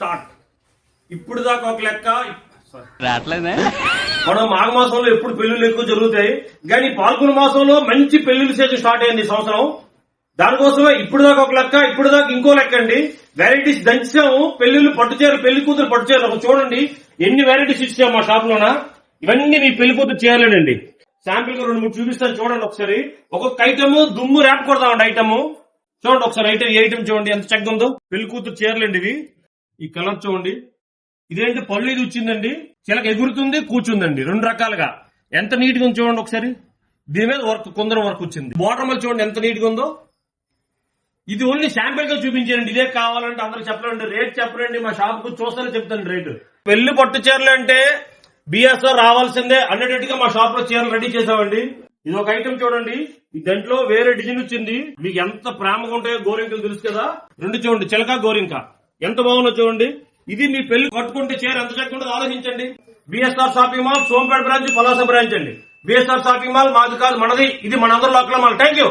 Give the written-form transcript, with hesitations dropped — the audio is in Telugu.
స్టార్ట్. ఇప్పుడు దాకా ఒక లెక్క. రావట్లేదే. మనం మాఘమాసంలో ఎప్పుడు పెళ్లిళ్ళు ఎక్కువ జరుగుతాయి, కానీ పాల్గొన మాసంలో మంచి పెళ్లిళ్ళ సీజన్ స్టార్ట్ అయింది ఈ సంవత్సరం. దానికోసమే ఇప్పుడు దాకా ఒక లెక్క, ఇప్పుడు దాకా ఇంకో లెక్క అండి. వెరైటీస్ దంచాము. పెళ్లిళ్ళు పట్టుచీరలు, పెళ్లి కూతురు పట్టుచీరలు. ఒక చూడండి ఎన్ని వెరైటీస్ ఇచ్చాము మా షాప్ లోన. ఇవన్నీ మీ పెళ్లి కూతురు చేయాలండి. శాంపిల్ గా 2-3 చూపిస్తాను చూడండి ఒకసారి. ఒక్కొక్క ఐటమ్ దుమ్ము ర్యాప్ కొడతామండి. ఐటమ్ చూడండి ఒకసారి. ఐటమ్ ఏ ఐటమ్ చూడండి ఎంత చక్కగా ఉందో. పెళ్లి కూతురు చీరలండి ఇవి. ఈ కలర్ చూడండి. ఇదేంటి పళ్ళు ఇది వచ్చిందండి. చిలక ఎగురుతుంది, కూర్చుందండి. 2 రకాలుగా ఎంత నీట్ గా ఉంది చూడండి ఒకసారి. దీని మీద వర్క్ కొందరు వర్క్ వచ్చింది. బోర్డర్ మళ్ళీ చూడండి ఎంత నీట్ గా ఉందో. ఇది ఓన్లీ శాంపిల్ గా చూపించానండి. ఇదే కావాలంటే అందరూ చెప్పలేండి. రేట్ చెప్పలేండి. మా షాప్ కు చూస్తానే చెప్తాను రేటు. పెళ్లి పట్టు చీరలు అంటే బిఎస్ఆర్ రావాల్సిందే అనేటట్టుగా మా షాప్ లో చీరలు రెడీ చేసామండి. ఇది ఒక ఐటమ్ చూడండి. ఈ దాంట్లో వేరే డిజైన్ వచ్చింది. మీకు ఎంత ప్రేమగా ఉంటాయో గోరింకలు తెలుసు కదా. 2 చూడండి, చిలక గోరింక ఎంత బాగుందో చూడండి. ఇది మీ పెళ్లి కట్టుకుంటే చీర ఎంత చక్కగా ఆలోచించండి. BSR shopping mall, Sompeta branch, Palasa branch అండి. బిఎస్ఆర్ షాపింగ్ మాల్ మాది కాదు, మనది. ఇది మనందరి లోకల్ మాల్. Thank you.